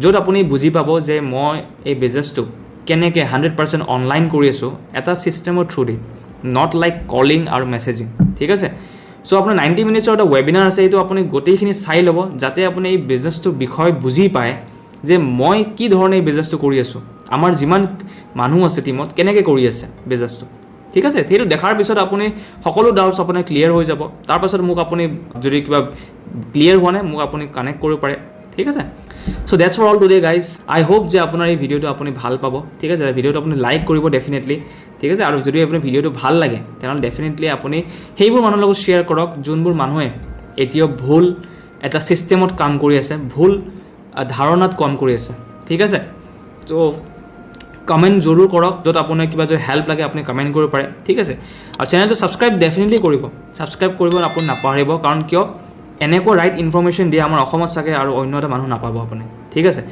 য'ত আপুনি বুজি পাব যে মই এই বিজনেছটো কেনেকৈ 100% অনলাইন কৰি আছোঁ এটা ছিষ্টেমৰ থ্ৰুদি, নট লাইক কলিং আৰু মেছেজিং, ঠিক আছে। চ' আপোনাৰ 90 মিনিটছৰ এটা ৱেবিনাৰ আছে, এইটো আপুনি গোটেইখিনি চাই ল'ব যাতে আপুনি এই বিজনেছটোৰ বিষয়ে বুজি পায় যে মই কি ধৰণে এই বিজনেছটো কৰি আছোঁ, আমাৰ যিমান মানুহ আছে টিমত কেনেকৈ কৰি আছে বিজনেছটো, ঠিক আছে। সেইটো দেখাৰ পিছত আপুনি সকলো ডাউটছ আপোনাৰ ক্লিয়াৰ হৈ যাব। তাৰপাছত মোক আপুনি যদি কিবা ক্লিয়াৰ হোৱা নাই মোক আপুনি কানেক্ট কৰিব পাৰে, ঠিক আছে। So' that's for all today guys. I hope যে আপোনাৰ এই ভিডিঅ'টো আপুনি ভাল পাব, ঠিক আছে। ভিডিঅ'টো আপুনি লাইক কৰিব ডেফিনেটলি, ঠিক আছে। আৰু যদি আপুনি ভিডিঅ'টো ভাল লাগে তেনেহ'লে ডেফিনেটলি আপুনি সেইবোৰ মানুহৰ লগত শ্বেয়াৰ কৰক যোনবোৰ মানুহে এতিয়াও ভুল এটা ছিষ্টেমত কাম কৰি আছে, ভুল ধাৰণাত কাম কৰি আছে, ঠিক আছে। ত' কমেণ্ট জৰুৰ কৰক, য'ত আপোনাৰ কিবা যদি হেল্প লাগে আপুনি কমেণ্ট কৰিব পাৰে, ঠিক আছে। আৰু চেনেলটো ছাবস্ক্ৰাইব ডেফিনেটলি কৰিব, ছাবস্ক্ৰাইব কৰিব আপুনি নাপাহৰিব, কাৰণ কিয় এনেকুৱা ৰাইট ইনফৰমেশ্যন দিয়ে আমাৰ অসমত চাগে আৰু অন্য এটা মানুহ নাপাব আপুনি, ঠিক আছে।